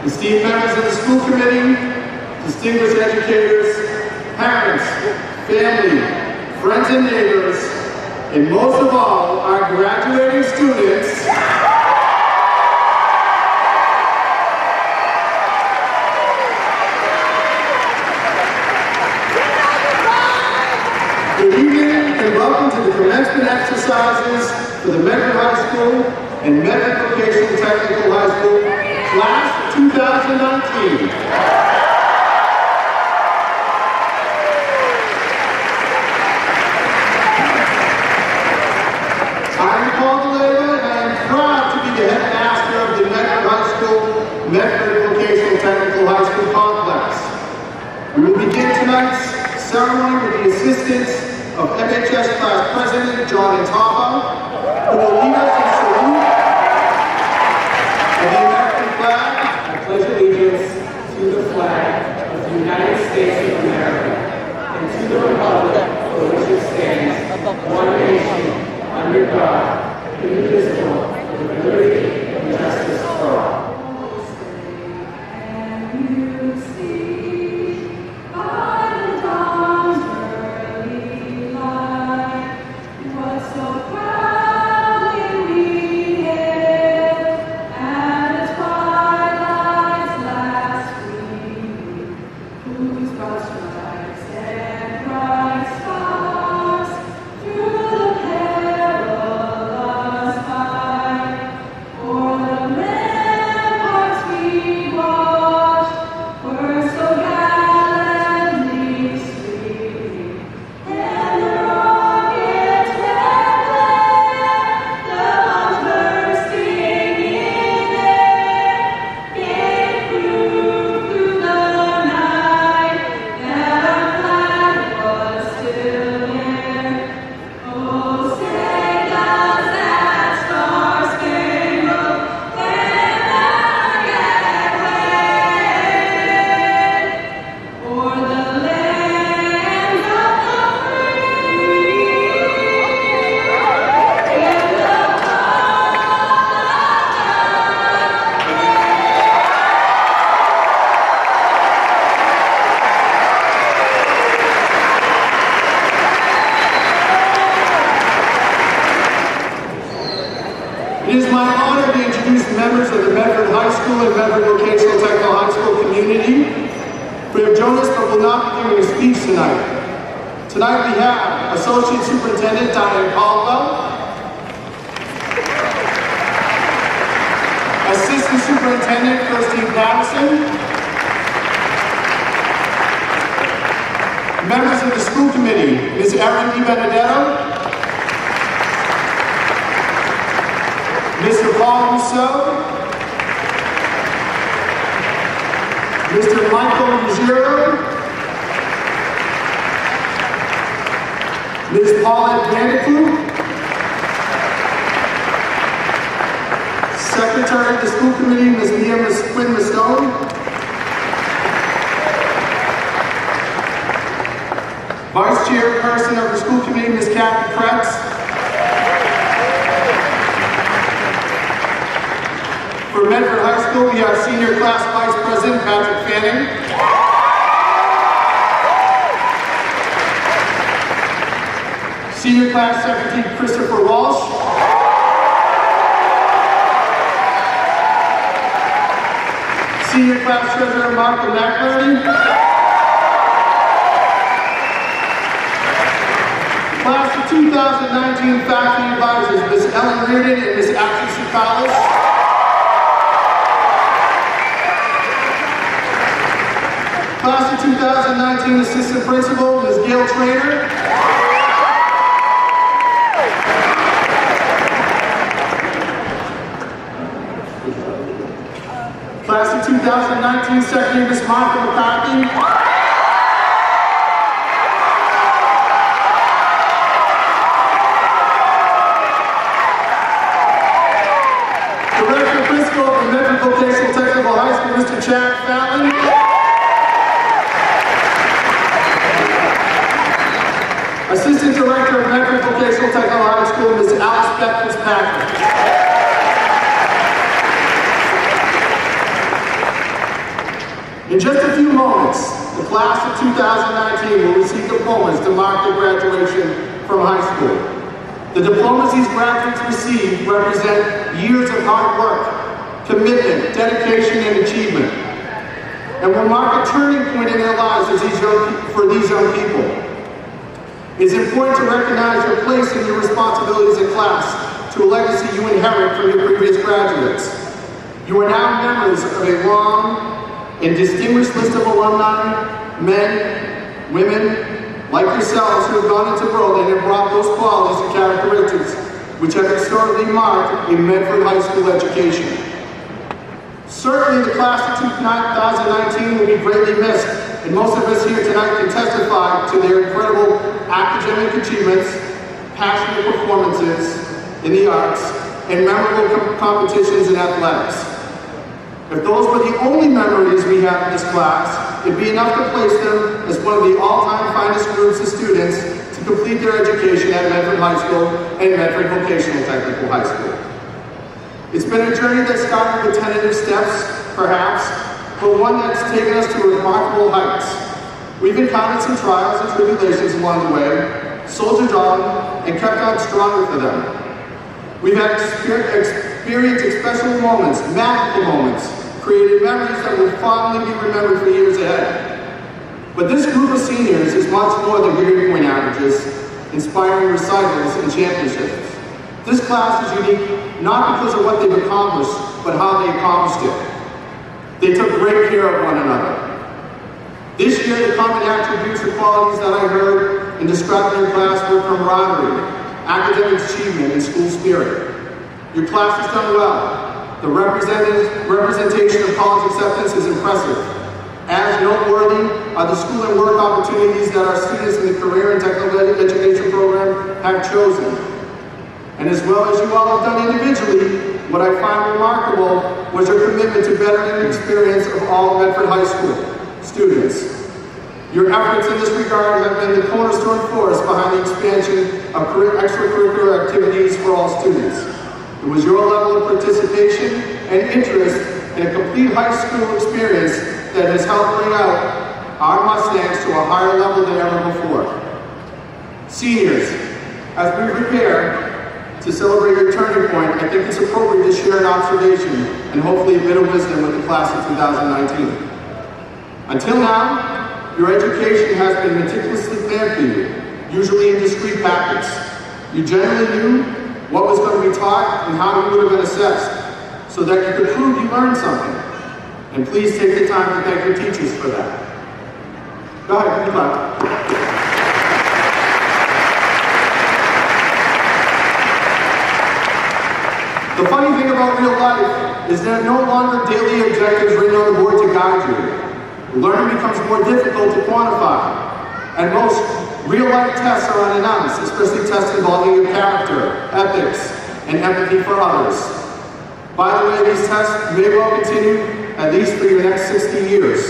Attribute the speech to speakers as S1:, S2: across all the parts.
S1: esteemed members of the school committee, distinguished educators, parents, family, friends and neighbors, and most of all, our graduating students. Good evening and welcome to the commencement exercises for the Medford High School and Medford Vocational Technical High School, Class 2019. I'm Paul DeLeva and I am proud to be the headmaster of the Medford High School, Medford Vocational Technical High School Complex. We will begin tonight's ceremony with the assistance of MHS Class President John Antapa, who will lead us in salute of the American flag.
S2: I pledge allegiance to the flag of the United States of America and to the republic for which it stands, one nation, under God, indivisible, with liberty and justice for all.
S1: It is my honor to introduce members of the Medford High School and Medford Vocational Technical High School community who have joined us but will not be giving a speech tonight. Tonight we have Associate Superintendent Diane Caldwell, Assistant Superintendent Christine Patterson, members of the school committee, Ms. Erin DiBenedetto, Mr. Paul Rousseau, Mr. Michael Ruggiero, Ms. Paulette Vanderpool, Secretary of the School Committee, Ms. Mia Quinn Mastone, Vice Chairperson of the School Committee, Ms. Kathy Krebs, for Medford High School, we have Senior Class Vice President Patrick Fanning. Senior Class Secretary Christopher Walsh. Senior Class Treasurer Martha McBurney. Class of 2019 Faculty Advisors, Ms. Ellen Reardon and Ms. Ashley Sukalis. Class of 2019 Assistant Principal, Ms. Gail Trainer. Class of 2019 Secretary, Ms. Martha McCarthy. Director Principal of the Medford Vocational Technical High School, Mr. Chad Fallon. Assistant Director of Medford Vocational Technical High School, Ms. Alice Beck Fitzpatrick. In just a few moments, the class of 2019 will receive diplomas to mark their graduation from high school. The diplomas these graduates receive represent years of hard work, commitment, dedication, and achievement, and will mark a turning point in their lives for these young people. It's important to recognize your place and your responsibilities in class to a legacy you inherit from your previous graduates. You are now members of a long and distinguished list of alumni, men, women, like yourselves who have gone into the world and have brought those qualities and characteristics which have historically marked a Medford High School education. Certainly the class of 2019 will be greatly missed, and most of us here tonight can testify to their incredible academic achievements, passionate performances in the arts, and memorable competitions in athletics. If those were the only memories we have in this class, it'd be enough to place them as one of the all-time finest groups of students to complete their education at Medford High School and Medford Vocational Technical High School. It's been a journey that started with tentative steps, perhaps, but one that's taken us to remarkable heights. We've encountered some trials and tribulations along the way, soldiered on, and kept on stronger for them. We've had experienced special moments, magical moments, created memories that will fondly be remembered for years ahead. But this group of seniors is much more than grade point averages, inspiring recitals and championships. This class is unique not because of what they've accomplished, but how they accomplished it. They took great care of one another. This year, the common attributes or qualities that I heard and described in your class were camaraderie, academic achievement, and school spirit. Your class has done well. The representation of college acceptance is impressive. As noteworthy are the school and work opportunities that our students in the career and technical education program have chosen. And as well as you all have done individually, what I find remarkable was your commitment to bettering the experience of all Medford High School students. Your efforts in this regard have been the cornerstone force behind the expansion of extracurricular activities for all students. It was your level of participation and interest in a complete high school experience that has helped bring out our Mustangs to a higher level than ever before. Seniors, as we prepare to celebrate your turning point, I think it's appropriate to share an observation and hopefully a bit of wisdom with the class of 2019. Until now, your education has been meticulously planned for you, usually in discrete packets. You generally knew what was going to be taught and how you would have been assessed, so that you could prove you learned something. And please take the time to thank your teachers for that. Go ahead, good luck. The funny thing about real life is there are no longer daily objectives written on the board to guide you. Learning becomes more difficult to quantify, and most real-life tests are unannounced, especially tests involving your character, ethics, and empathy for others. By the way, these tests may well continue at least for your next 60 years.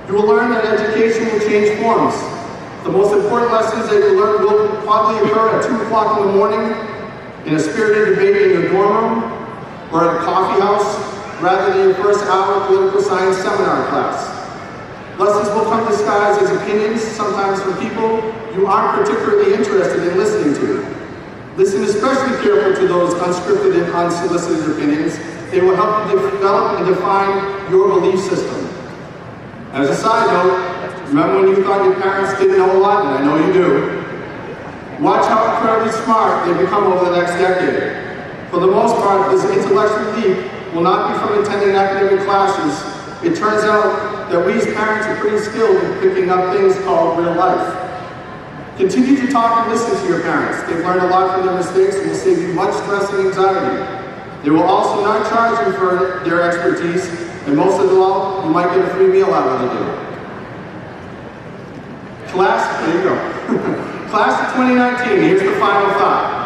S1: You will learn that education will change forms. The most important lessons that you learn will probably occur at 2 o'clock in the morning in a spirited debate in your dorm room or at a coffee house, rather than your first hour political science seminar class. Lessons will come disguised as opinions, sometimes from people you aren't particularly interested in listening to. Listen especially carefully to those unscripted and unsolicited opinions. They will help you develop and define your belief system. As a side note, remember when you thought your parents didn't know a lot, and I know you do. Watch how incredibly smart they become over the next decade. For the most part, this intellectual leap will not be from attending academic classes. It turns out that we as parents are pretty skilled in picking up things called real life. Continue to talk and listen to your parents. They've learned a lot from their mistakes and will save you much stress and anxiety. They will also not charge you for their expertise, and most of all, you might get a free meal out of it. Class, there you go. Class of 2019, here's the final thought.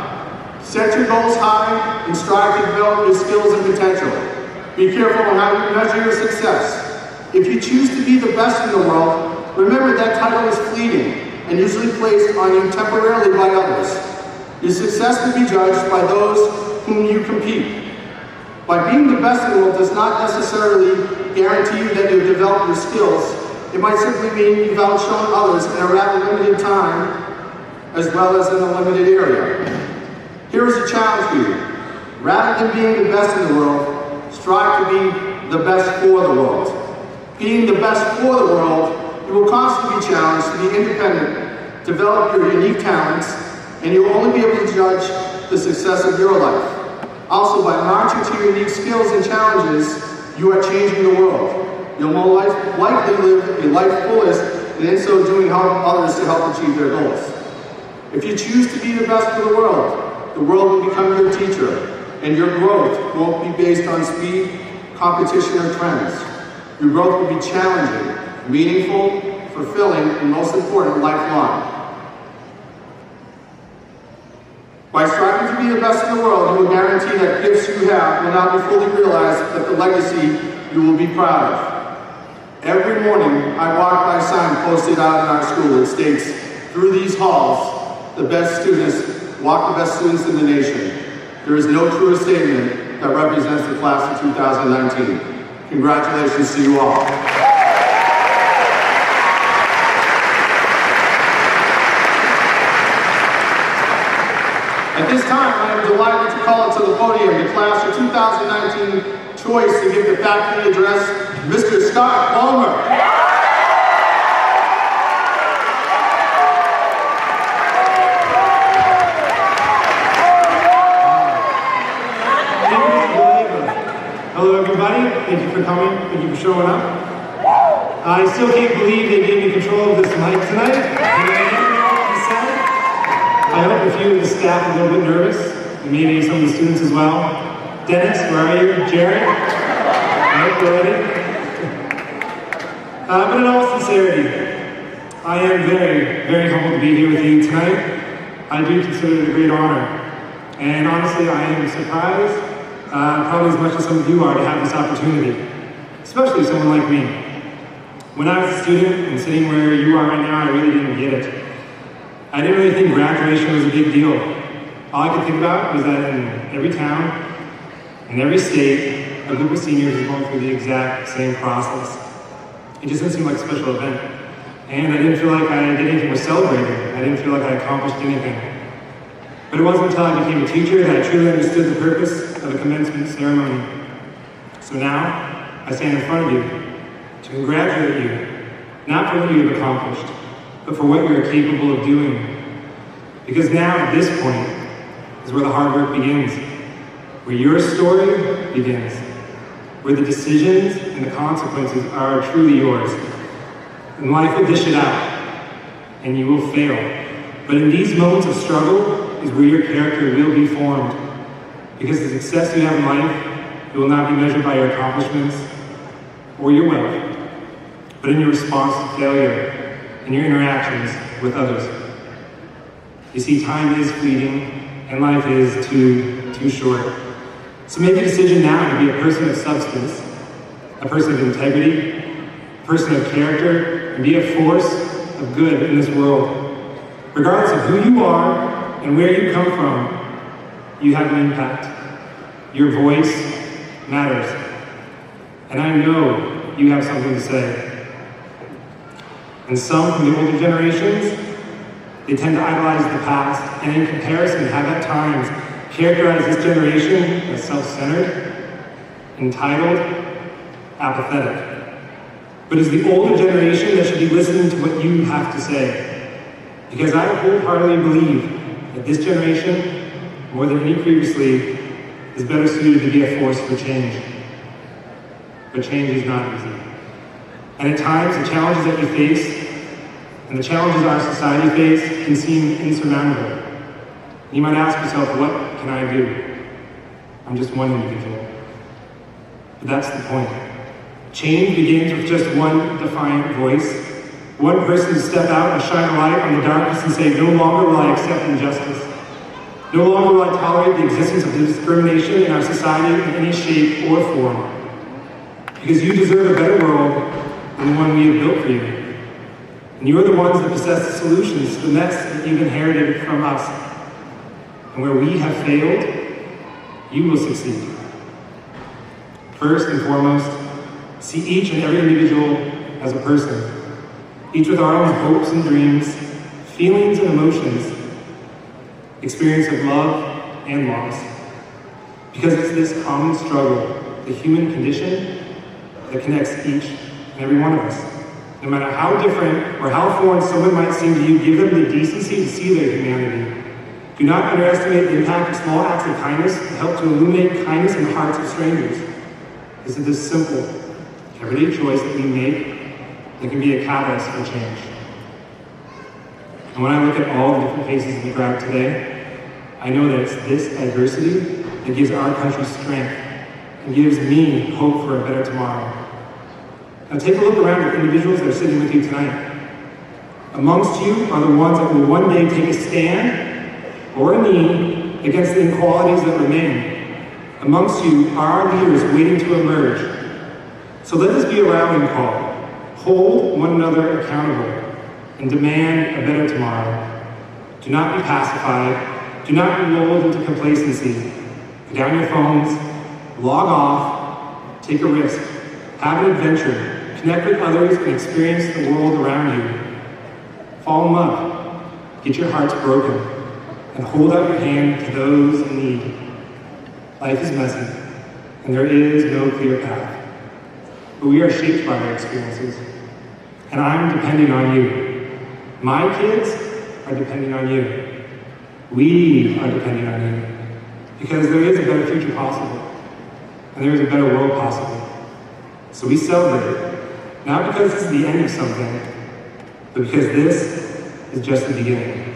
S1: Set your goals high and strive to develop your skills and potential. Be careful on how you measure your success. If you choose to be the best in the world, remember that title is fleeting and usually placed on you temporarily by others. Your success will be judged by those whom you compete. By being the best in the world does not necessarily guarantee you that you'll develop your skills. It might simply mean you've outshone others in a rather limited time, as well as in a limited area. Here is a challenge for you. Rather than being the best in the world, strive to be the best for the world. Being the best for the world, you will constantly be challenged to be independent, develop your unique talents, and you'll only be able to judge the success of your life. Also, by marching to your unique skills and challenges, you are changing the world. You'll more likely live a life fullest, and in so doing help others to help achieve their goals. If you choose to be the best for the world will become your teacher, and your growth won't be based on speed, competition, or trends. Your growth will be challenging, meaningful, fulfilling, and most important, lifelong. By striving to be the best in the world, you will guarantee that gifts you have will not be fully realized, but the legacy you will be proud of. Every morning, I walk by a sign posted out in our school that states, "Through these halls, the best students walk the best students in the nation." There is no truer statement that represents the class of 2019. Congratulations to you all. At this time, I am delighted to call to the podium the class of 2019 choice to give the faculty address, Mr. Scott Palmer.
S3: Hello everybody, thank you for coming, thank you for showing up. I still can't believe they gave me control of this mic tonight. I hope a few of the staff are a little bit nervous, and maybe some of the students as well. Dennis, where are you? Jared? I hope you're ready. But in all sincerity, I am very, very humbled to be here with you tonight. I do consider it a great honor. And honestly, I am surprised, probably as much as some of you are, to have this opportunity, especially someone like me. When I was a student and sitting where you are right now, I really didn't get it. I didn't really think graduation was a big deal. All I could think about was that in every town, in every state, a group of seniors is going through the exact same process. It just didn't seem like a special event. And I didn't feel like I did anything worth celebrating. I didn't feel like I accomplished anything. But it wasn't until I became a teacher that I truly understood the purpose of a commencement ceremony. So now, I stand in front of you to congratulate you, not for what you have accomplished, but for what you are capable of doing. Because now, at this point, is where the hard work begins, where your story begins, where the decisions and the consequences are truly yours. And life will dish it out, and you will fail. But in these moments of struggle is where your character will be formed. Because the success you have in life, it will not be measured by your accomplishments or your wealth, but in your response to failure and your interactions with others. You see, time is fleeting, and life is too short. So make a decision now to be a person of substance, a person of integrity, a person of character, and be a force of good in this world. Regardless of who you are and where you come from, you have an impact. Your voice matters. And I know you have something to say. And some from the older generations, they tend to idolize the past, and in comparison have at times characterized this generation as self-centered, entitled, apathetic. But it's the older generation that should be listening to what you have to say. Because I wholeheartedly believe that this generation, more than any previously, is better suited to be a force for change. But change is not easy. And at times, the challenges that we face and the challenges our society face can seem insurmountable. You might ask yourself, what can I do? I'm just one individual. But that's the point. Change begins with just one defiant voice. One person to step out and shine a light on the darkness and say, no longer will I accept injustice. No longer will I tolerate the existence of discrimination in our society in any shape or form. Because you deserve a better world than the one we have built for you. And you are the ones that possess the solutions to the mess that you've inherited from us. And where we have failed, you will succeed. First and foremost, see each and every individual as a person, each with our own hopes and dreams, feelings and emotions, experience of love and loss. Because it's this common struggle, the human condition, that connects each and every one of us. No matter how different or how foreign someone might seem to you, give them the decency to see their humanity. Do not underestimate the impact of small acts of kindness that help to illuminate kindness in the hearts of strangers. This is this simple, everyday choice that we make that can be a catalyst for change. And when I look at all the different faces in the crowd today, I know that it's this adversity that gives our country strength and gives me hope for a better tomorrow. Now take a look around at the individuals that are sitting with you tonight. Amongst you are the ones that will one day take a stand or a knee against the inequalities that remain. Amongst you are our leaders waiting to emerge. So let this be a rallying call. Hold one another accountable and demand a better tomorrow. Do not be pacified. Do not be lulled into complacency. Put down your phones, log off, take a risk, have an adventure, connect with others and experience the world around you. Fall in love, get your hearts broken, and hold out your hand to those in need. Life is messy, and there is no clear path. But we are shaped by our experiences, and I'm depending on you. My kids are depending on you. We are depending on you. Because there is a better future possible, and there is a better world possible. So we celebrate, not because this is the end of something, but because this is just the beginning.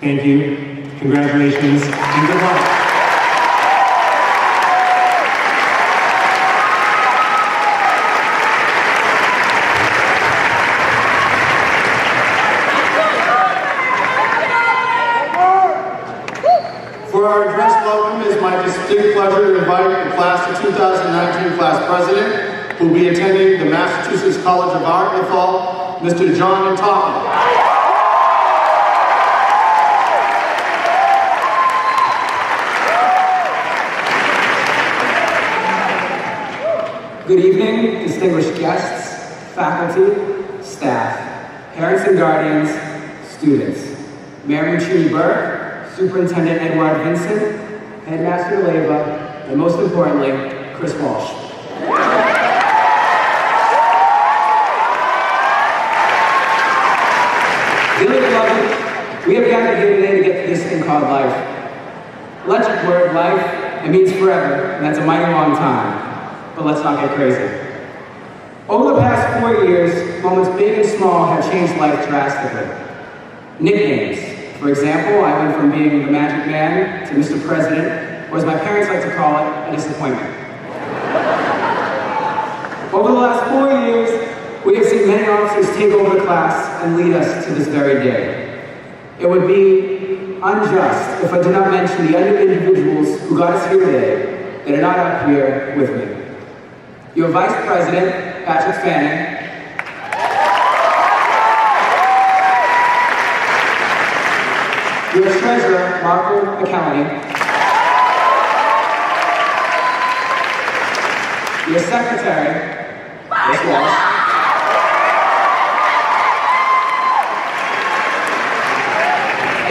S3: Thank you. Congratulations, and good luck.
S1: For our address welcome, it is my distinct pleasure to invite the class of 2019 class president, who will be attending the Massachusetts College of Art in the fall, Mr. John Totten.
S2: Good evening, distinguished guests, faculty, staff, parents and guardians, students. Mayor Muchini Burke, Superintendent Edward Vincent, Headmaster Leva, and most importantly, Chris Walsh. Dearly beloved, we have gathered here today to get to this thing called life. Electric word, life, it means forever, and that's a mighty long time. But let's not get crazy. Over the past 4 years, moments big and small have changed life drastically. Nicknames. For example, I went from being the magic man to Mr. President, or as my parents like to call it, a disappointment. Over the last 4 years, we have seen many officers take over the class and lead us to this very day. It would be unjust if I did not mention the other individuals who got us here today that are not up here with me. Your Vice President, Patrick Fanning, your Treasurer, Marco McCallany, your Secretary, Ms. Walsh,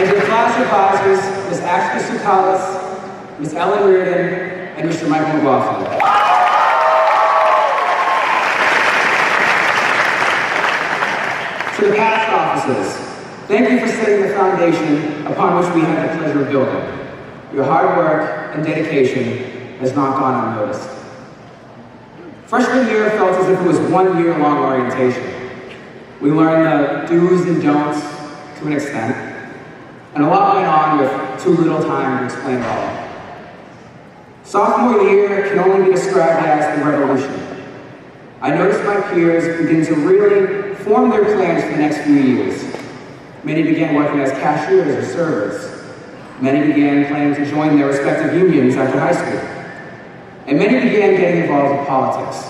S2: and your class advisors, Ms. Ashley Sukalis, Ms. Ellen Reardon, and Mr. Michael McLaughlin. To the past officers, thank you for setting the foundation upon which we have the pleasure of building. Your hard work and dedication has not gone unnoticed. Freshman year felt as if it was 1 year-long orientation. We learned the do's and don'ts to an extent, and a lot went on with too little time to explain it all. Sophomore year can only be described as the revolution. I noticed my peers begin to really form their plans for the next few years. Many began working as cashiers or servers. Many began planning to join their respective unions after high school. And many began getting involved in politics.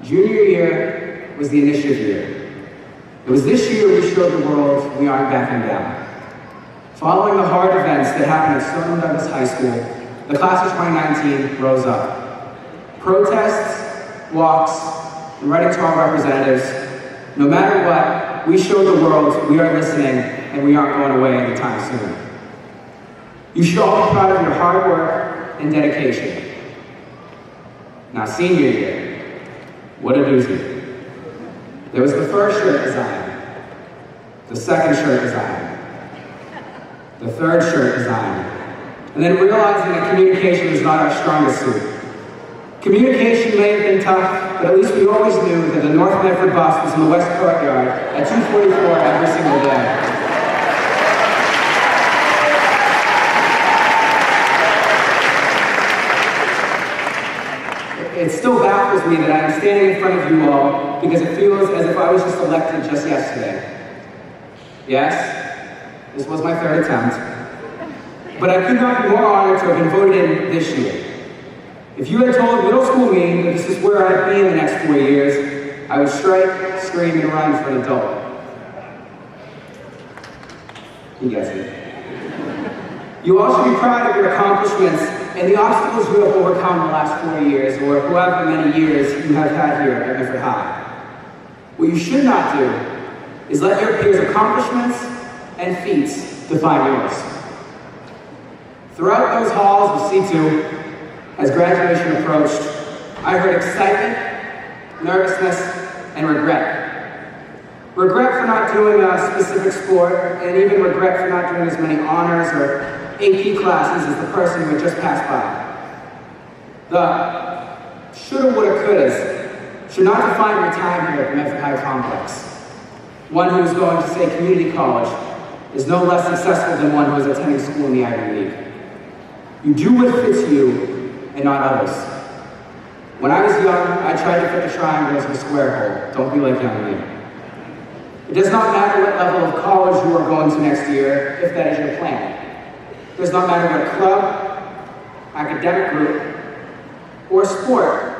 S2: Junior year was the initiative year. It was this year we showed the world we aren't backing down. Following the hard events that happened at Stone Douglas High School, the class of 2019 rose up. Protests, walks, and writing to our representatives, no matter what, we showed the world we are listening and we aren't going away anytime soon. You should all be proud of your hard work and dedication. Now, senior year, what a doozy. There was the first shirt design, the second shirt design, the third shirt design, and then realizing that communication was not our strongest suit. Communication may have been tough, but at least we always knew that the North Medford bus was in the West Courtyard at 2:44 every single day. It still baffles me that I am standing in front of you all because it feels as if I was just elected just yesterday. Yes, this was my third attempt, but I could not be more honored to have been voted in this year. If you had told middle school me that this is where I'd be in the next 4 years, I would strike, scream, and run for an adult. You guessed it. You all should be proud of your accomplishments and the obstacles you have overcome in the last 4 years, or however many years you have had here at Medford High. What you should not do is let your peers' accomplishments and feats define yours. Throughout those halls of C2, as graduation approached, I heard excitement, nervousness, and regret. Regret for not doing a specific sport, and even regret for not doing as many honors or AP classes as the person who had just passed by. The shoulda, woulda, couldas should not define your time here at the Medford High Complex. One who is going to say community college is no less successful than one who is attending school in the Ivy League. You do what fits you and not others. When I was young, I tried to fit the triangle into a square hole. Don't be like young me. It does not matter what level of college you are going to next year, if that is your plan. It does not matter what club, academic group, or sport